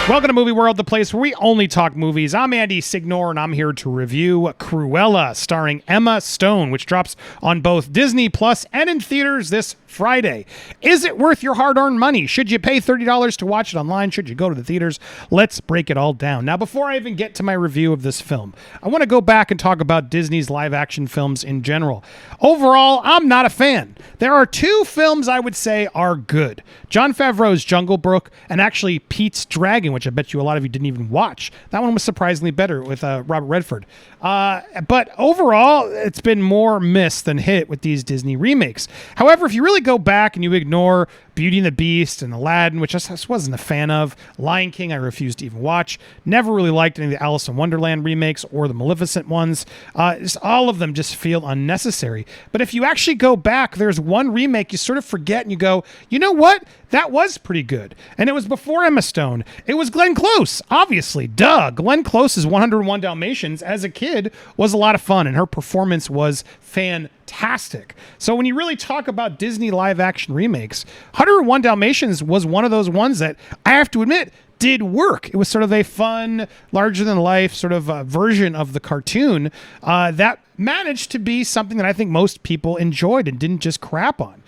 Welcome to Movie World, the place where we only talk movies. I'm Andy Signor, and I'm here to review Cruella, starring Emma Stone, which drops on both Disney Plus and in theaters this Friday. Is it worth your hard-earned money? Should you pay $30 to watch it online? Should you go to the theaters? Let's break it all down. Now, before I even get to my review of this film, I want to go back and talk about Disney's live-action films in general. Overall, I'm not a fan. There are two films I would say are good. Jon Favreau's Jungle Book and actually Pete's Dragon, which I bet you a lot of you didn't even watch. That one was surprisingly better with Robert Redford. But overall, it's been more miss than hit with these Disney remakes. However, if you really go back and you ignore Beauty and the Beast and Aladdin, which I just wasn't a fan of, Lion King I refused to even watch, never really liked any of the Alice in Wonderland remakes or the Maleficent ones. Just all of them just feel unnecessary. But if you actually go back, there's one remake you sort of forget and you go, you know what? That was pretty good. And it was before Emma Stone. It was Glenn Close, obviously. Duh. Glenn Close's 101 Dalmatians as a kid was a lot of fun, and her performance was fantastic. So when you really talk about Disney live-action remakes, 101 Dalmatians was one of those ones that I have to admit did work. It was sort of a fun, larger-than-life sort of version of the cartoon that managed to be something that I think most people enjoyed and didn't just crap on.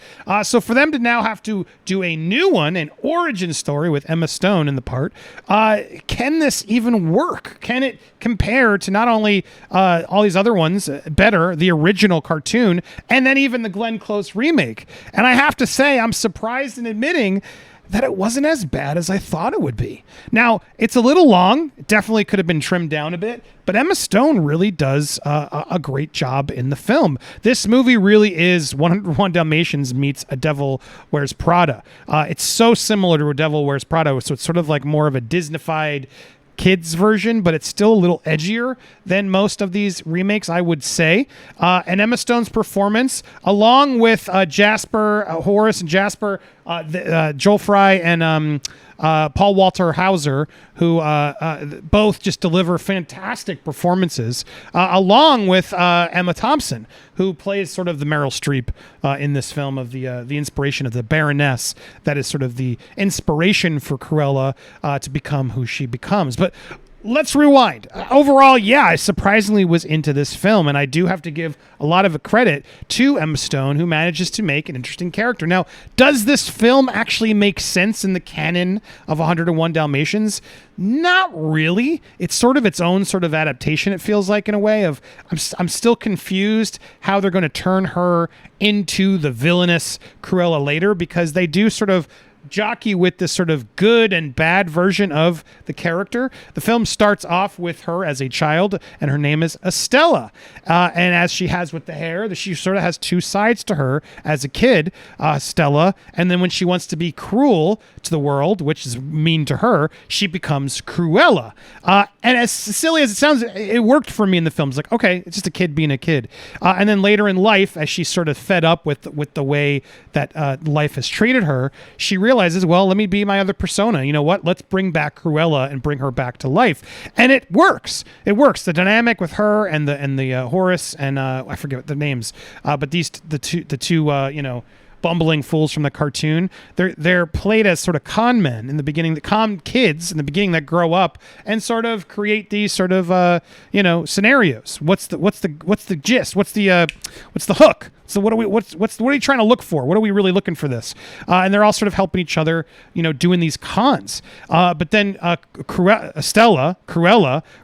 So for them to now have to do a new one, an origin story with Emma Stone in the part, can this even work? Can it compare to not only all these other ones, better, the original cartoon, and then even the Glenn Close remake? And I have to say, I'm surprised in admitting that it wasn't as bad as I thought it would be. Now, it's a little long. It definitely could have been trimmed down a bit, but Emma Stone really does a great job in the film. This movie really is 101 Dalmatians meets A Devil Wears Prada. It's so similar to A Devil Wears Prada, so it's sort of like more of a Disney-fied kids version, but it's still a little edgier than most of these remakes, I would say. And Emma Stone's performance, along with Jasper, Horace and Jasper, Joel Fry and Paul Walter Hauser, who both just deliver fantastic performances, along with Emma Thompson, who plays sort of the Meryl Streep in this film of the inspiration of the Baroness that is sort of the inspiration for Cruella to become who she becomes. But let's rewind. Overall, yeah, I surprisingly was into this film, and I do have to give a lot of credit to Emma Stone, who manages to make an interesting character. Now, does this film actually make sense in the canon of 101 Dalmatians? Not really. It's sort of its own sort of adaptation, it feels like, in a way of I'm still confused how they're going to turn her into the villainous Cruella later, because they do sort of jockey with this sort of good and bad version of the character. The film starts off with her as a child, and her name is Estella. And as she has with the hair, she sort of has two sides to her as a kid, Stella. And then when she wants to be cruel to the world, which is mean to her, she becomes Cruella. And as silly as it sounds, it worked for me in the film. It's like, okay, it's just a kid being a kid. And then later in life, as she's sort of fed up with the way that life has treated her, she realizes, well, let me be my other persona. You know what? Let's bring back Cruella and bring her back to life. And it works. It works. The dynamic with her and the Horace and I forget the names, but the two bumbling fools from the cartoon, they're played as sort of con men in the beginning, the con kids in the beginning that grow up and sort of create these sort of scenarios. What's the gist? What's the hook? So what are you trying to look for? What are we really looking for this? And they're all sort of helping each other, doing these cons. But then Cruella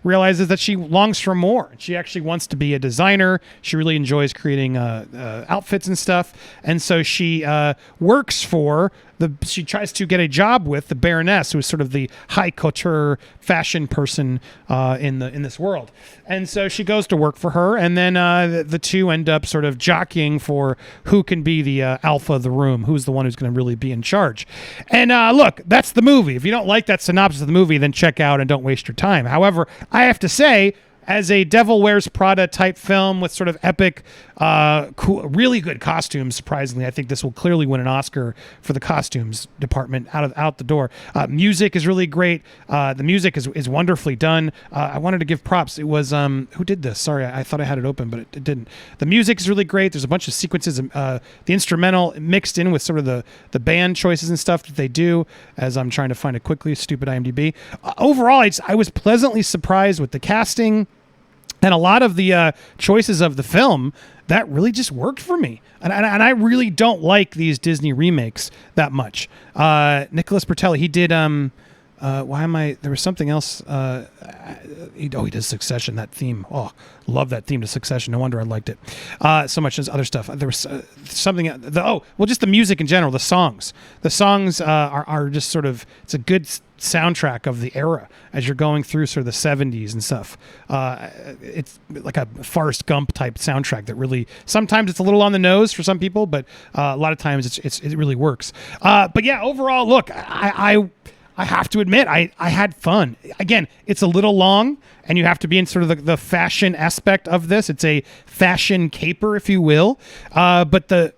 realizes that she longs for more. She actually wants to be a designer. She really enjoys creating outfits and stuff. And so she works for she tries to get a job with the Baroness, who is sort of the high couture fashion person in this world. And so she goes to work for her, and then the two end up sort of jockeying for who can be the alpha of the room, who's the one who's going to really be in charge. And look, that's the movie. If you don't like that synopsis of the movie, then check out and don't waste your time. However, I have to say, as a Devil Wears Prada type film with sort of epic, cool, really good costumes. Surprisingly, I think this will clearly win an Oscar for the costumes department out the door. Music is really great. The music is wonderfully done. I wanted to give props. It was who did this? Sorry, I thought I had it open, but it didn't. The music is really great. There's a bunch of sequences, the instrumental mixed in with sort of the band choices and stuff that they do. As I'm trying to find it quickly, stupid IMDb. Overall, I was pleasantly surprised with the casting and a lot of the choices of the film that really just worked for me. And I really don't like these Disney remakes that much. Nicholas Bertelli, he did there was something else. He does Succession, that theme. Oh, love that theme to Succession. No wonder I liked it so much as other stuff. There was something. Just the music in general. The songs. The songs are just sort of. It's a good soundtrack of the era as you're going through sort of the 70s and stuff. It's like a Forrest Gump type soundtrack that really. Sometimes it's a little on the nose for some people, but a lot of times it really works. But yeah, overall, look, I have to admit, I had fun. Again, it's a little long, and you have to be in sort of the fashion aspect of this. It's a fashion caper, if you will. But the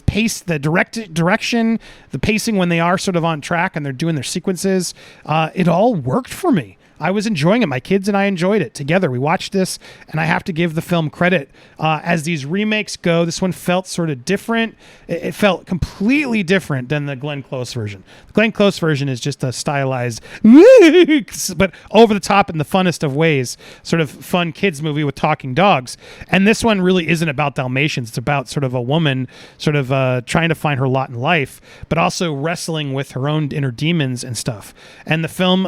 pace, the direction, the pacing when they are sort of on track and they're doing their sequences, it all worked for me. I was enjoying it. My kids and I enjoyed it together. We watched this, and I have to give the film credit. As these remakes go, this one felt sort of different. It felt completely different than the Glenn Close version. The Glenn Close version is just a stylized, but over the top in the funnest of ways, sort of fun kids movie with talking dogs. And this one really isn't about Dalmatians. It's about sort of a woman sort of trying to find her lot in life, but also wrestling with her own inner demons and stuff. And the film,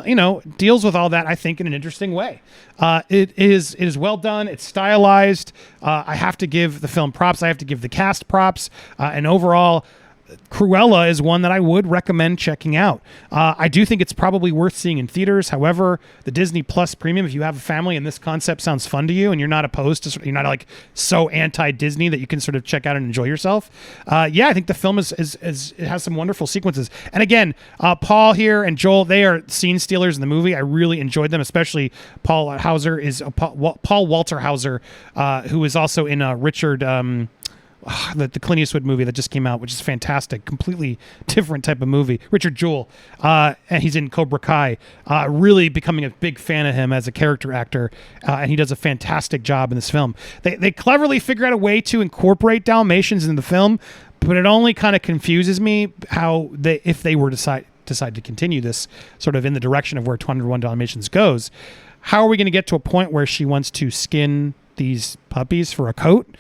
deals with all that, I think, in an interesting way. It is well done. It's stylized. I have to give the film props. I have to give the cast props. And overall, Cruella is one that I would recommend checking out. I do think it's probably worth seeing in theaters. However, the Disney Plus Premium, if you have a family and this concept sounds fun to you and you're not opposed to, you're not like so anti-Disney that you can sort of check out and enjoy yourself. I think the film it has some wonderful sequences. And again, Paul here and Joel, they are scene stealers in the movie. I really enjoyed them, especially Paul Hauser Paul Walter Hauser, who is also in Richard. The Clint Eastwood movie that just came out, which is fantastic, completely different type of movie. Richard Jewell, and he's in Cobra Kai. Really becoming a big fan of him as a character actor, and he does a fantastic job in this film. They cleverly figure out a way to incorporate Dalmatians in the film, but it only kind of confuses me how if they were decide to continue this sort of in the direction of where 101 Dalmatians goes, how are we going to get to a point where she wants to skin these puppies for a coat?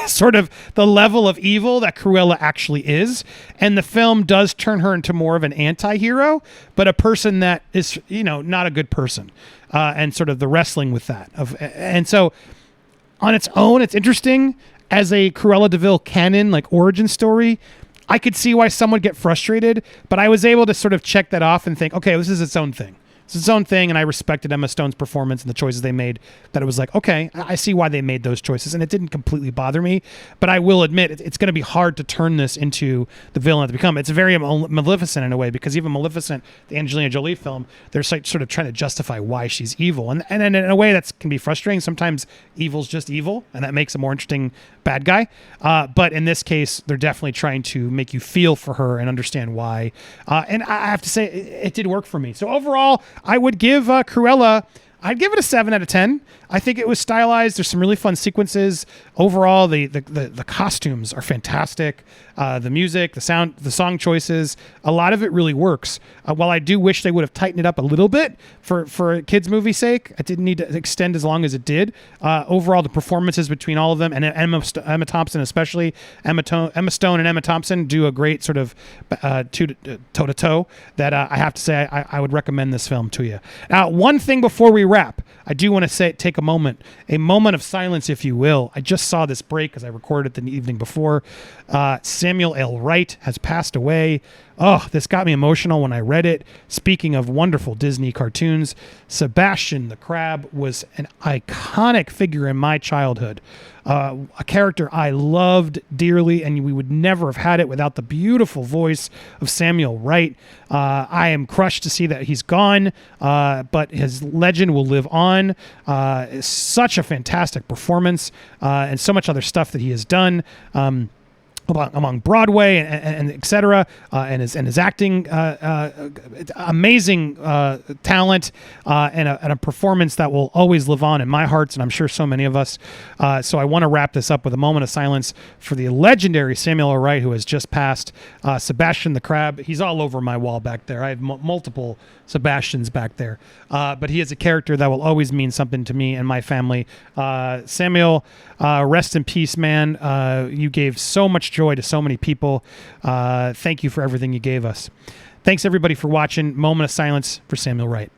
Sort of the level of evil that Cruella actually is. And the film does turn her into more of an anti-hero, but a person that is, not a good person. And sort of the wrestling with that. And so on its own, it's interesting as a Cruella de Vil canon, like origin story. I could see why someone would get frustrated, but I was able to sort of check that off and think, okay, this is its own thing. It's its own thing, and I respected Emma Stone's performance and the choices they made, that it was like, okay, I see why they made those choices, and it didn't completely bother me, but I will admit it's going to be hard to turn this into the villain it's become. It's very Maleficent in a way, because even Maleficent, the Angelina Jolie film, they're sort of trying to justify why she's evil, and in a way that can be frustrating. Sometimes evil's just evil, and that makes a more interesting bad guy, but in this case, they're definitely trying to make you feel for her and understand why, and I have to say, it did work for me. So overall, I would give Cruella, I'd give it a 7 out of 10. I think it was stylized. There's some really fun sequences. Overall, the costumes are fantastic. The music, the sound, the song choices, a lot of it really works. While I do wish they would have tightened it up a little bit for a kids' movie sake, it didn't need to extend as long as it did. Overall, the performances between all of them, and Emma Thompson especially, Emma Stone and Emma Thompson do a great sort of toe-to-toe that I have to say I would recommend this film to you. Now, one thing before we wrap, I do want to take a moment of silence, if you will. I just saw this break because I recorded it the evening before. Samuel L. Wright has passed away. Oh, this got me emotional when I read it. Speaking of wonderful Disney cartoons, Sebastian the Crab was an iconic figure in my childhood. A character I loved dearly, and we would never have had it without the beautiful voice of Samuel Wright. I am crushed to see that he's gone, but his legend will live on. Such a fantastic performance, and so much other stuff that he has done. Among Broadway and et cetera, and his acting, amazing talent, and a performance that will always live on in my hearts, and I'm sure so many of us. So I want to wrap this up with a moment of silence for the legendary Samuel L. Wright, who has just passed. Sebastian the Crab, he's all over my wall back there. I have multiple Sebastians back there, but he is a character that will always mean something to me and my family. Samuel, rest in peace, man. You gave so much joy to so many people. Thank you for everything you gave us. Thanks everybody for watching. Moment of silence for Samuel Wright.